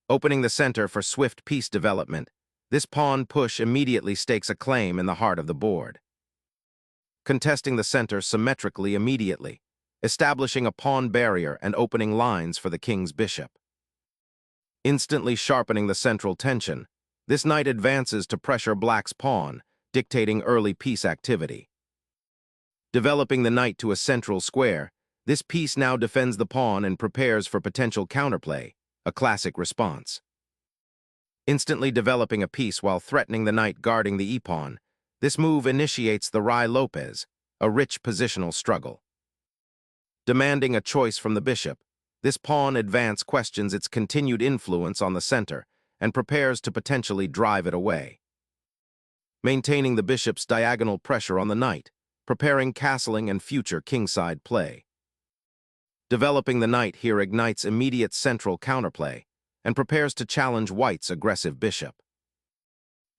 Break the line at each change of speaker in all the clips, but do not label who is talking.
Opening the center for swift piece development, this pawn push immediately stakes a claim in the heart of the board. Contesting the center symmetrically immediately, establishing a pawn barrier and opening lines for the king's bishop. Instantly sharpening the central tension, this knight advances to pressure black's pawn, dictating early piece activity. Developing the knight to a central square, this piece now defends the pawn and prepares for potential counterplay, a classic response. Instantly developing a piece while threatening the knight guarding the e-pawn, this move initiates the Ruy-Lopez, a rich positional struggle. Demanding a choice from the bishop, this pawn advance questions its continued influence on the center and prepares to potentially drive it away. Maintaining the bishop's diagonal pressure on the knight, preparing castling and future kingside play. Developing the knight here ignites immediate central counterplay and prepares to challenge white's aggressive bishop.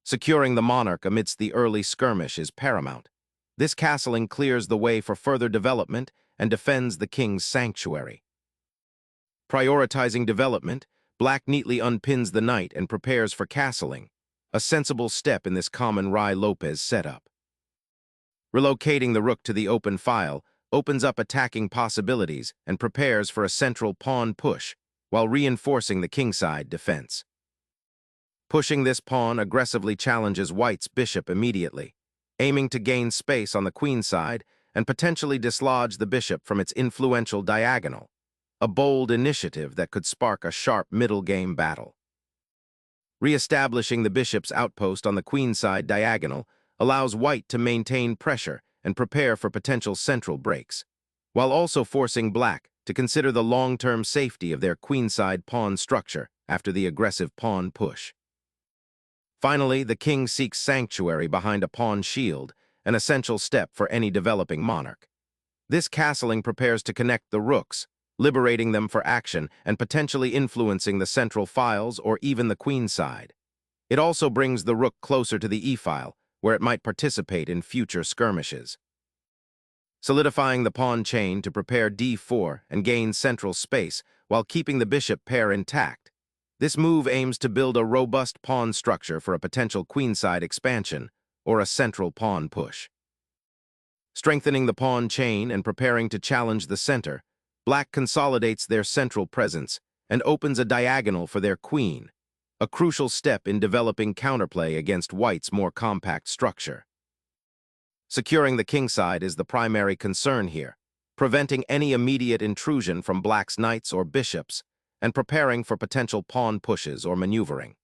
Securing the monarch amidst the early skirmish is paramount. This castling clears the way for further development and defends the king's sanctuary. Prioritizing development, black neatly unpins the knight and prepares for castling, a sensible step in this common Ruy-Lopez setup. Relocating the rook to the open file opens up attacking possibilities and prepares for a central pawn push, while reinforcing the kingside defense. Pushing this pawn aggressively challenges white's bishop immediately, aiming to gain space on the queen side and potentially dislodge the bishop from its influential diagonal, a bold initiative that could spark a sharp middle-game battle. Re-establishing the bishop's outpost on the queenside diagonal allows white to maintain pressure and prepare for potential central breaks, while also forcing black to consider the long-term safety of their queenside pawn structure after the aggressive pawn push. Finally, the king seeks sanctuary behind a pawn shield, an essential step for any developing monarch. This castling prepares to connect the rooks, liberating them for action and potentially influencing the central files or even the queen side. It also brings the rook closer to the e-file, where it might participate in future skirmishes. Solidifying the pawn chain to prepare d4 and gain central space while keeping the bishop pair intact. This move aims to build a robust pawn structure for a potential queenside expansion or a central pawn push. Strengthening the pawn chain and preparing to challenge the center, black consolidates their central presence and opens a diagonal for their queen, a crucial step in developing counterplay against white's more compact structure. Securing the kingside is the primary concern here, preventing any immediate intrusion from black's knights or bishops, and preparing for potential pawn pushes or maneuvering.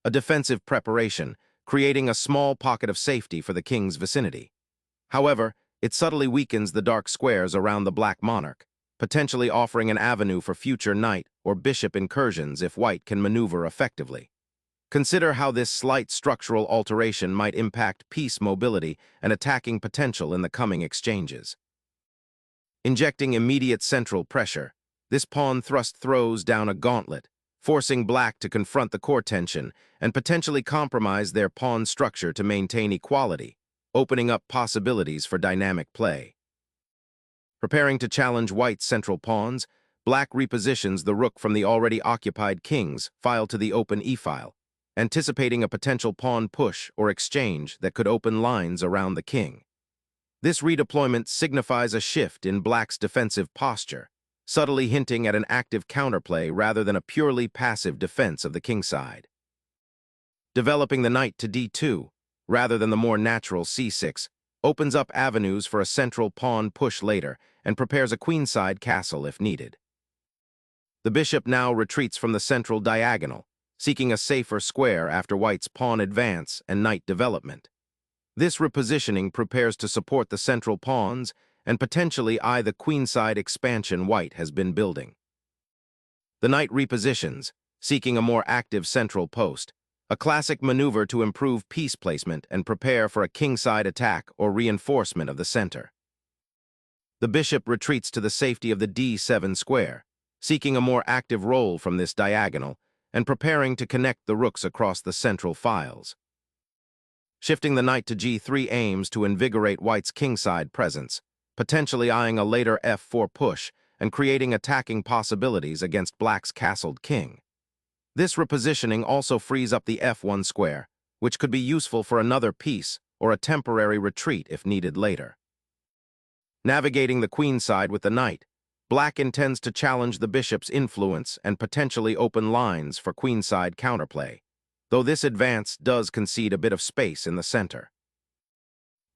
A defensive preparation, creating a small pocket of safety for the king's vicinity. However, it subtly weakens the dark squares around the black monarch, potentially offering an avenue for future knight or bishop incursions if white can maneuver effectively. Consider how this slight structural alteration might impact piece mobility and attacking potential in the coming exchanges. Injecting immediate central pressure, this pawn thrust throws down a gauntlet, forcing black to confront the core tension and potentially compromise their pawn structure to maintain equality, opening up possibilities for dynamic play. Preparing to challenge white's central pawns, black repositions the rook from the already occupied king's file to the open e-file, anticipating a potential pawn push or exchange that could open lines around the king. This redeployment signifies a shift in black's defensive posture, subtly hinting at an active counterplay rather than a purely passive defense of the kingside. Developing the knight to d2, rather than the more natural c6, opens up avenues for a central pawn push later and prepares a queenside castle if needed. The bishop now retreats from the central diagonal, seeking a safer square after white's pawn advance and knight development. This repositioning prepares to support the central pawns and potentially eye the queenside expansion white has been building. The knight repositions, seeking a more active central post, a classic maneuver to improve piece placement and prepare for a kingside attack or reinforcement of the center. The bishop retreats to the safety of the d7 square, seeking a more active role from this diagonal and preparing to connect the rooks across the central files. Shifting the knight to g3 aims to invigorate white's kingside presence, potentially eyeing a later f4 push and creating attacking possibilities against black's castled king. This repositioning also frees up the f1 square, which could be useful for another piece or a temporary retreat if needed later. Navigating the queenside with the knight, Black intends to challenge the bishop's influence and potentially open lines for queenside counterplay, though this advance does concede a bit of space in the center.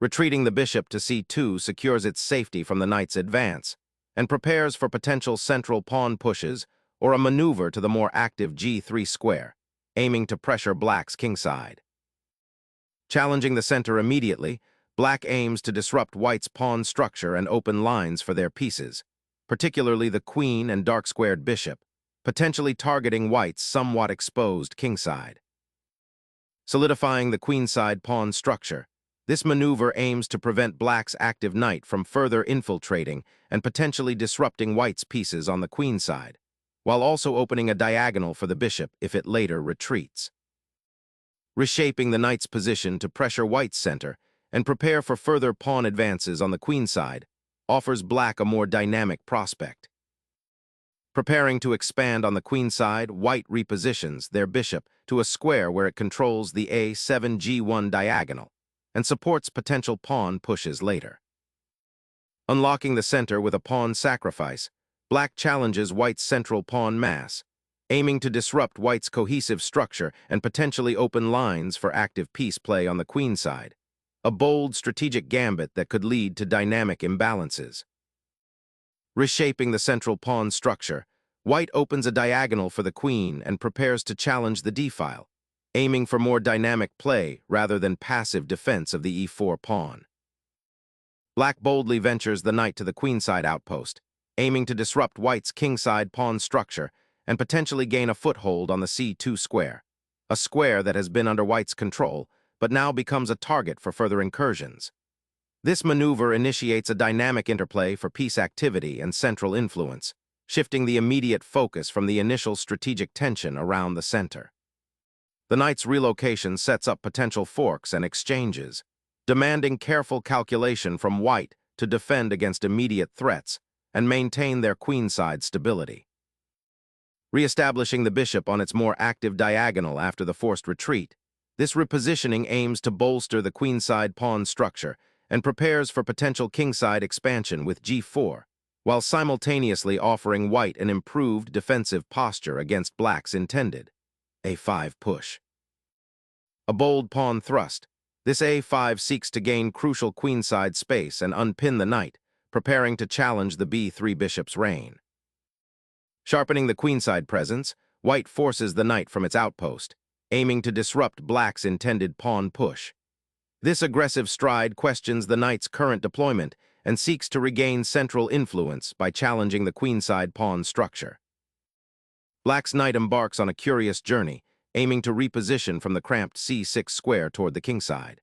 Retreating the bishop to c2 secures its safety from the knight's advance and prepares for potential central pawn pushes or a maneuver to the more active g3 square, aiming to pressure Black's kingside. Challenging the center immediately, Black aims to disrupt White's pawn structure and open lines for their pieces, particularly the queen and dark-squared bishop, potentially targeting White's somewhat exposed kingside. Solidifying the queenside pawn structure, this maneuver aims to prevent Black's active knight from further infiltrating and potentially disrupting White's pieces on the queenside, while also opening a diagonal for the bishop if it later retreats. Reshaping the knight's position to pressure White's center and prepare for further pawn advances on the queenside offers Black a more dynamic prospect. Preparing to expand on the queenside, White repositions their bishop to a square where it controls the a7-g1 diagonal and supports potential pawn pushes later. Unlocking the center with a pawn sacrifice, Black challenges White's central pawn mass, aiming to disrupt White's cohesive structure and potentially open lines for active piece play on the queenside, a bold strategic gambit that could lead to dynamic imbalances. Reshaping the central pawn structure, White opens a diagonal for the queen and prepares to challenge the d-file, aiming for more dynamic play rather than passive defense of the e4 pawn. Black boldly ventures the knight to the queenside outpost, aiming to disrupt White's kingside pawn structure and potentially gain a foothold on the c2 square, a square that has been under White's control but now becomes a target for further incursions. This maneuver initiates a dynamic interplay for piece activity and central influence, shifting the immediate focus from the initial strategic tension around the center. The knight's relocation sets up potential forks and exchanges, demanding careful calculation from White to defend against immediate threats and maintain their queenside stability. Re-establishing the bishop on its more active diagonal after the forced retreat, this repositioning aims to bolster the queenside pawn structure and prepares for potential kingside expansion with g4, while simultaneously offering White an improved defensive posture against Black's intended a5 push. A bold pawn thrust, this a5 seeks to gain crucial queenside space and unpin the knight, preparing to challenge the b3 bishop's reign. Sharpening the queenside presence, White forces the knight from its outpost, aiming to disrupt Black's intended pawn push. This aggressive stride questions the knight's current deployment and seeks to regain central influence by challenging the queenside pawn structure. Black's knight embarks on a curious journey, aiming to reposition from the cramped c6 square toward the kingside.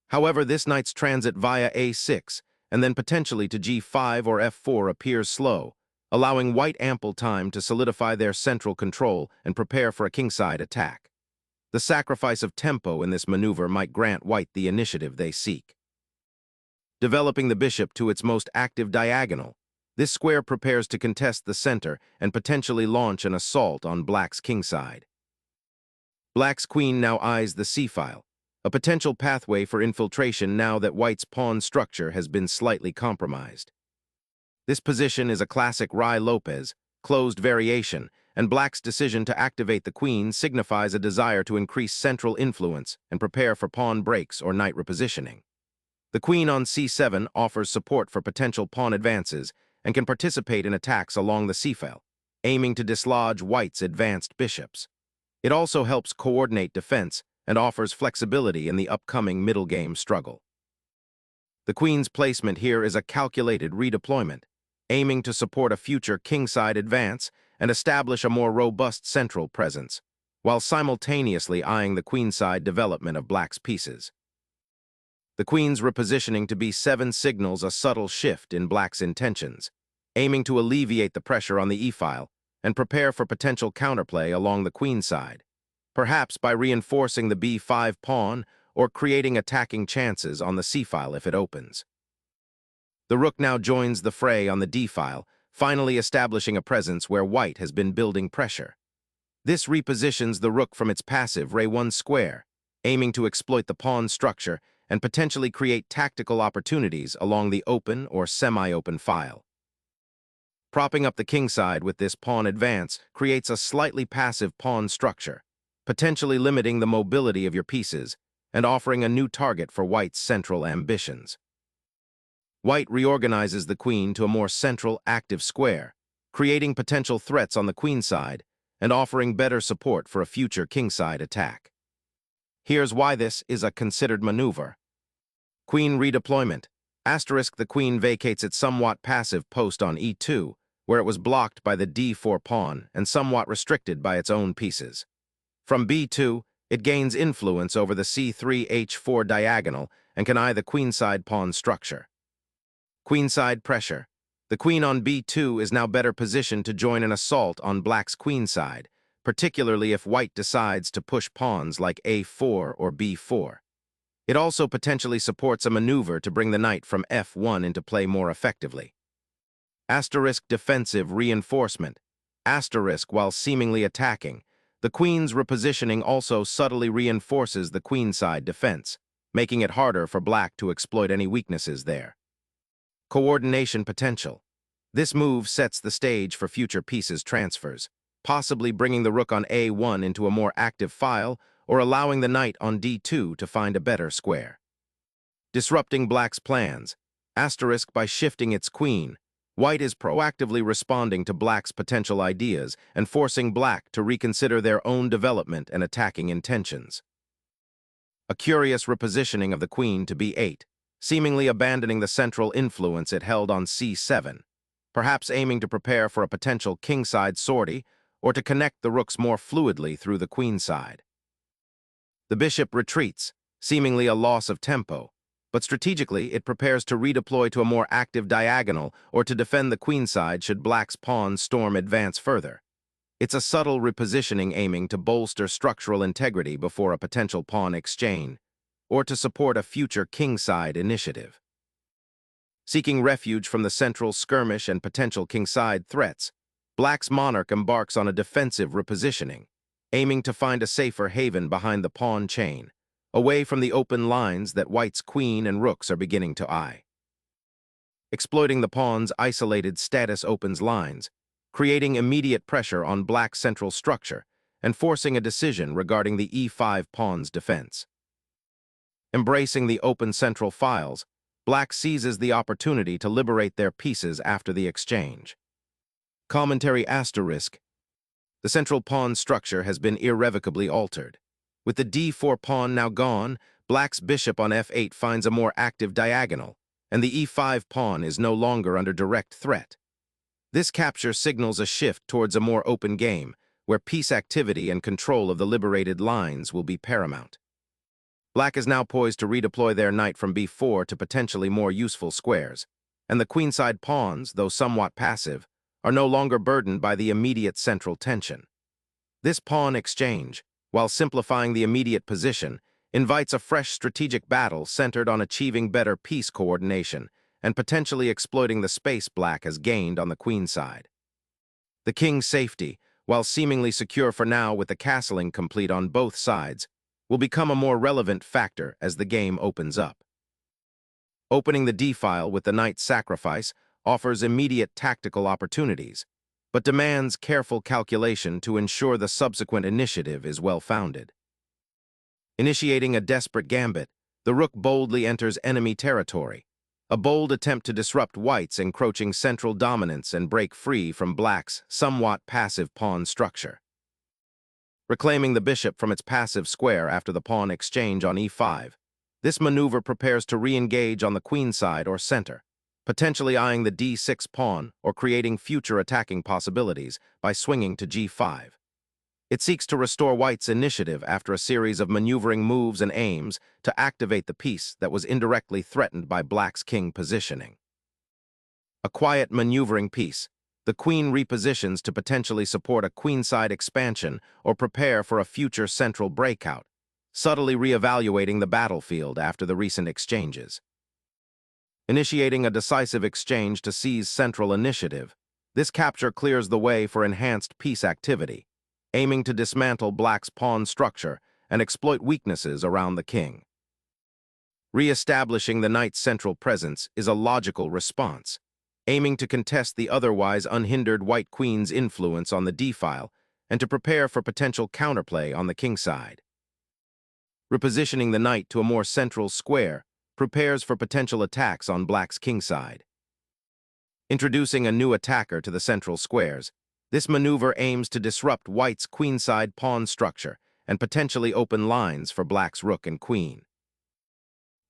However, this knight's transit via a6 and then potentially to g5 or f4 appears slow, allowing White ample time to solidify their central control and prepare for a kingside attack. The sacrifice of tempo in this maneuver might grant White the initiative they seek. Developing the bishop to its most active diagonal, this square prepares to contest the center and potentially launch an assault on Black's kingside. Black's queen now eyes the c-file, a potential pathway for infiltration now that White's pawn structure has been slightly compromised. This position is a classic Ruy-Lopez, closed variation, and Black's decision to activate the queen signifies a desire to increase central influence and prepare for pawn breaks or knight repositioning. The queen on c7 offers support for potential pawn advances and can participate in attacks along the c-file, aiming to dislodge White's advanced bishops. It also helps coordinate defense and offers flexibility in the upcoming middle game struggle. The queen's placement here is a calculated redeployment, aiming to support a future kingside advance and establish a more robust central presence, while simultaneously eyeing the queenside development of Black's pieces. The queen's repositioning to b7 signals a subtle shift in Black's intentions, aiming to alleviate the pressure on the e-file and prepare for potential counterplay along the queenside, perhaps by reinforcing the b5 pawn or creating attacking chances on the c-file if it opens. The rook now joins the fray on the d-file, finally establishing a presence where White has been building pressure. This repositions the rook from its passive Re1 square, aiming to exploit the pawn structure and potentially create tactical opportunities along the open or semi-open file. Propping up the kingside with this pawn advance creates a slightly passive pawn structure, potentially limiting the mobility of your pieces and offering a new target for white's central ambitions. White reorganizes the queen to a more central, active square, creating potential threats on the queenside and offering better support for a future kingside attack. Here's why this is a considered maneuver. Queen redeployment. Asterisk, the queen vacates its somewhat passive post on e2, where it was blocked by the d4 pawn and somewhat restricted by its own pieces. From b2, it gains influence over the c3-h4 diagonal and can eye the queenside pawn structure. Queenside pressure. The queen on b2 is now better positioned to join an assault on black's queenside, particularly if white decides to push pawns like a4 or b4. It also potentially supports a maneuver to bring the knight from f1 into play more effectively. Asterisk, defensive reinforcement. Asterisk, while seemingly attacking, the queen's repositioning also subtly reinforces the queenside defense, making it harder for black to exploit any weaknesses there. Coordination potential. This move sets the stage for future pieces transfers, possibly bringing the rook on a1 into a more active file or allowing the knight on d2 to find a better square. Disrupting black's plans. Asterisk, by shifting its queen, white is proactively responding to black's potential ideas and forcing black to reconsider their own development and attacking intentions. A curious repositioning of the queen to b8, seemingly abandoning the central influence it held on c7, perhaps aiming to prepare for a potential kingside sortie or to connect the rooks more fluidly through the queenside. The bishop retreats, seemingly a loss of tempo, but strategically it prepares to redeploy to a more active diagonal or to defend the queenside should black's pawn storm advance further. It's a subtle repositioning aiming to bolster structural integrity before a potential pawn exchange, or to support a future kingside initiative. Seeking refuge from the central skirmish and potential kingside threats, black's monarch embarks on a defensive repositioning, aiming to find a safer haven behind the pawn chain, away from the open lines that white's queen and rooks are beginning to eye. Exploiting the pawn's isolated status opens lines, creating immediate pressure on black's central structure and forcing a decision regarding the e5 pawn's defense. Embracing the open central files, black seizes the opportunity to liberate their pieces after the exchange. Commentary asterisk. The central pawn structure has been irrevocably altered. With the d4 pawn now gone, black's bishop on f8 finds a more active diagonal, and the e5 pawn is no longer under direct threat. This capture signals a shift towards a more open game, where piece activity and control of the liberated lines will be paramount. Black is now poised to redeploy their knight from b4 to potentially more useful squares, and the queenside pawns, though somewhat passive, are no longer burdened by the immediate central tension. This pawn exchange, while simplifying the immediate position, invites a fresh strategic battle centered on achieving better piece coordination and potentially exploiting the space black has gained on the queenside. The king's safety, while seemingly secure for now with the castling complete on both sides, will become a more relevant factor as the game opens up. Opening the d-file with the knight's sacrifice offers immediate tactical opportunities, but demands careful calculation to ensure the subsequent initiative is well-founded. Initiating a desperate gambit, the rook boldly enters enemy territory, a bold attempt to disrupt white's encroaching central dominance and break free from black's somewhat passive pawn structure. Reclaiming the bishop from its passive square after the pawn exchange on e5, this maneuver prepares to re-engage on the queenside or center, potentially eyeing the d6 pawn or creating future attacking possibilities by swinging to g5. It seeks to restore white's initiative after a series of maneuvering moves and aims to activate the piece that was indirectly threatened by black's king positioning. A quiet maneuvering piece, the queen repositions to potentially support a queenside expansion or prepare for a future central breakout, subtly re-evaluating the battlefield after the recent exchanges. Initiating a decisive exchange to seize central initiative, this capture clears the way for enhanced piece activity, aiming to dismantle black's pawn structure and exploit weaknesses around the king. Re-establishing the knight's central presence is a logical response, aiming to contest the otherwise unhindered white queen's influence on the d-file and to prepare for potential counterplay on the king side. Repositioning the knight to a more central square prepares for potential attacks on black's king side. Introducing a new attacker to the central squares, this maneuver aims to disrupt white's queenside pawn structure and potentially open lines for black's rook and queen.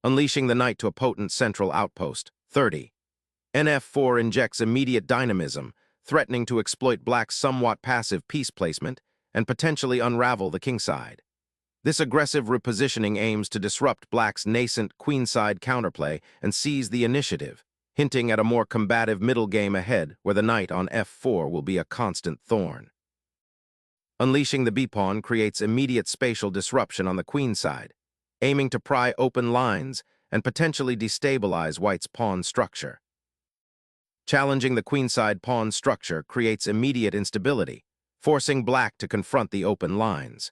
Unleashing the knight to a potent central outpost, 30. Nf4 injects immediate dynamism, threatening to exploit black's somewhat passive piece placement and potentially unravel the kingside. This aggressive repositioning aims to disrupt black's nascent queenside counterplay and seize the initiative, hinting at a more combative middle game ahead where the knight on f4 will be a constant thorn. Unleashing the b-pawn creates immediate spatial disruption on the queen side, aiming to pry open lines and potentially destabilize white's pawn structure. Challenging the queenside pawn structure creates immediate instability, forcing black to confront the open lines.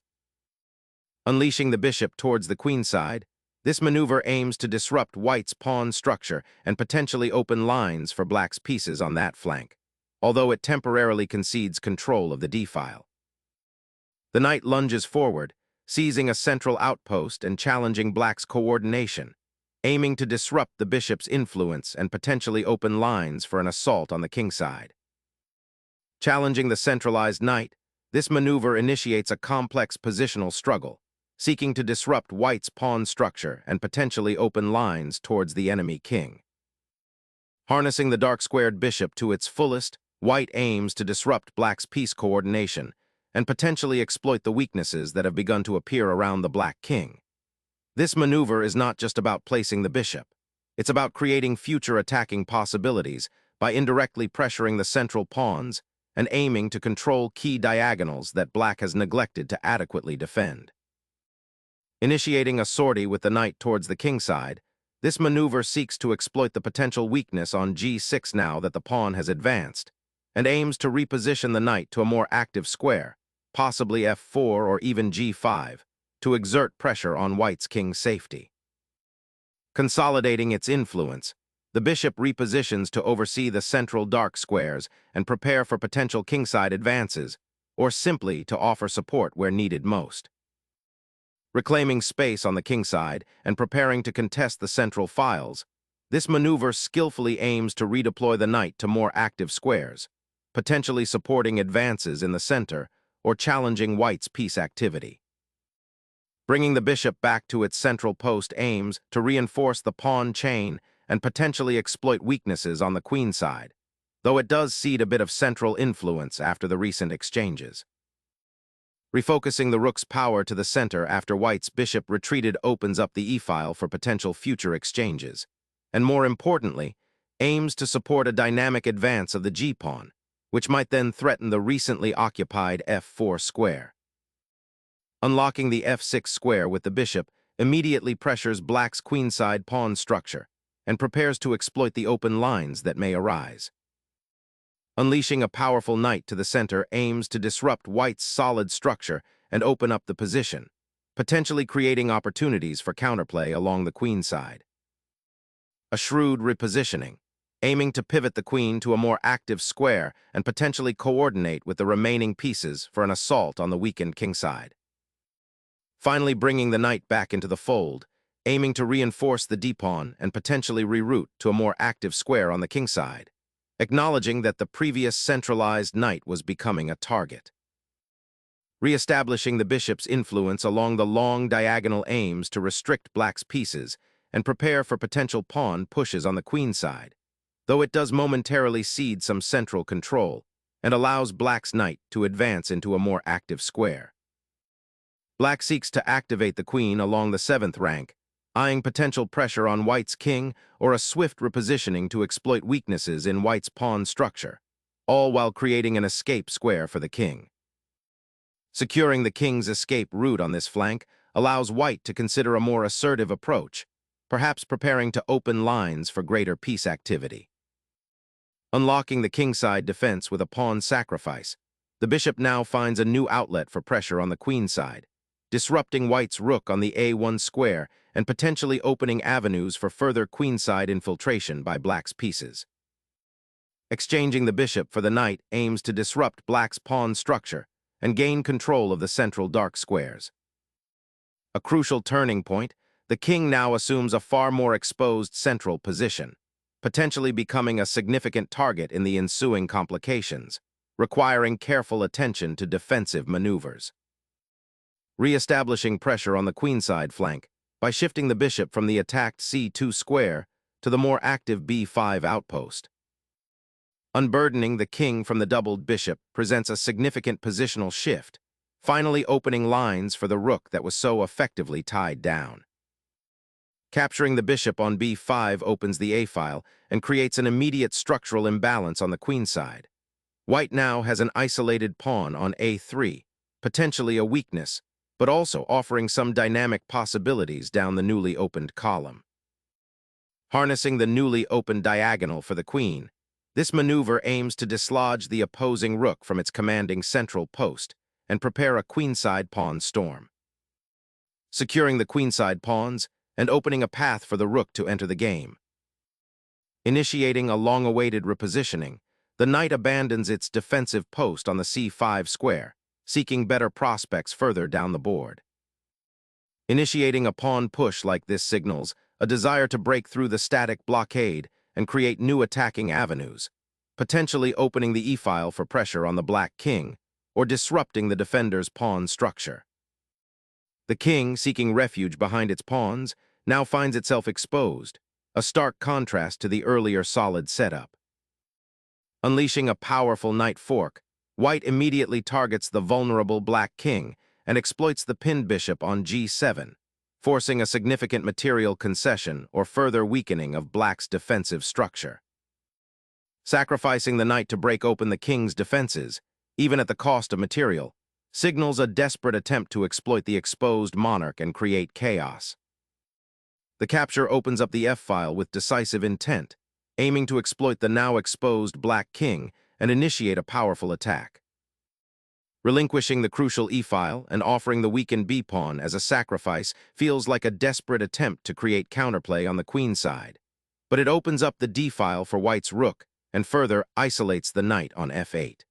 Unleashing the bishop towards the queenside, this maneuver aims to disrupt white's pawn structure and potentially open lines for black's pieces on that flank, although it temporarily concedes control of the d-file. The knight lunges forward, seizing a central outpost and challenging black's coordination, aiming to disrupt the bishop's influence and potentially open lines for an assault on the kingside. Challenging the centralized knight, this maneuver initiates a complex positional struggle, seeking to disrupt white's pawn structure and potentially open lines towards the enemy king. Harnessing the dark-squared bishop to its fullest, white aims to disrupt black's piece coordination and potentially exploit the weaknesses that have begun to appear around the black king. This maneuver is not just about placing the bishop. It's about creating future attacking possibilities by indirectly pressuring the central pawns and aiming to control key diagonals that black has neglected to adequately defend. Initiating a sortie with the knight towards the kingside, this maneuver seeks to exploit the potential weakness on g6 now that the pawn has advanced, and aims to reposition the knight to a more active square, possibly f4 or even g5, to exert pressure on white's king's safety. Consolidating its influence, the bishop repositions to oversee the central dark squares and prepare for potential kingside advances, or simply to offer support where needed most. Reclaiming space on the kingside and preparing to contest the central files, this maneuver skillfully aims to redeploy the knight to more active squares, potentially supporting advances in the center or challenging white's piece activity. Bringing the bishop back to its central post aims to reinforce the pawn chain and potentially exploit weaknesses on the queen side, though it does cede a bit of central influence after the recent exchanges. Refocusing the rook's power to the center after white's bishop retreated opens up the e-file for potential future exchanges, and more importantly, aims to support a dynamic advance of the g-pawn, which might then threaten the recently occupied f4 square. Unlocking the f6 square with the bishop immediately pressures black's queenside pawn structure and prepares to exploit the open lines that may arise. Unleashing a powerful knight to the center aims to disrupt white's solid structure and open up the position, potentially creating opportunities for counterplay along the queen side. A shrewd repositioning, aiming to pivot the queen to a more active square and potentially coordinate with the remaining pieces for an assault on the weakened kingside. Finally bringing the knight back into the fold, aiming to reinforce the d-pawn and potentially reroute to a more active square on the kingside, acknowledging that the previous centralized knight was becoming a target. Re-establishing the bishop's influence along the long diagonal aims to restrict black's pieces and prepare for potential pawn pushes on the queen side, though it does momentarily cede some central control and allows black's knight to advance into a more active square. Black seeks to activate the queen along the 7th rank, eyeing potential pressure on white's king or a swift repositioning to exploit weaknesses in white's pawn structure, all while creating an escape square for the king. Securing the king's escape route on this flank allows white to consider a more assertive approach, perhaps preparing to open lines for greater piece activity. Unlocking the kingside defense with a pawn sacrifice, The bishop now finds a new outlet for pressure on the queen side, disrupting white's rook on the A1 square and potentially opening avenues for further queenside infiltration by black's pieces. Exchanging the bishop for the knight aims to disrupt black's pawn structure and gain control of the central dark squares. A crucial turning point, the king now assumes a far more exposed central position, potentially becoming a significant target in the ensuing complications, requiring careful attention to defensive maneuvers. Re-establishing pressure on the queenside flank by shifting the bishop from the attacked C2 square to the more active B5 outpost. Unburdening the king from the doubled bishop presents a significant positional shift, finally opening lines for the rook that was so effectively tied down. Capturing the bishop on B5 opens the A-file and creates an immediate structural imbalance on the queen side. White now has an isolated pawn on A3, potentially a weakness, but also offering some dynamic possibilities down the newly opened column. Harnessing the newly opened diagonal for the queen, this maneuver aims to dislodge the opposing rook from its commanding central post and prepare a queenside pawn storm. Securing the queenside pawns and opening a path for the rook to enter the game. Initiating a long-awaited repositioning, the knight abandons its defensive post on the C5 square, seeking better prospects further down the board. Initiating a pawn push like this signals a desire to break through the static blockade and create new attacking avenues, potentially opening the e-file for pressure on the black king or disrupting the defender's pawn structure. The king, seeking refuge behind its pawns, now finds itself exposed, a stark contrast to the earlier solid setup. Unleashing a powerful knight fork, white immediately targets the vulnerable black king and exploits the pinned bishop on G7, forcing a significant material concession or further weakening of black's defensive structure. Sacrificing the knight to break open the king's defenses, even at the cost of material, signals a desperate attempt to exploit the exposed monarch and create chaos. The capture opens up the F-file with decisive intent, aiming to exploit the now exposed black king and initiate a powerful attack. Relinquishing the crucial E-file and offering the weakened B-pawn as a sacrifice feels like a desperate attempt to create counterplay on the queen side, but it opens up the D-file for white's rook and further isolates the knight on F8.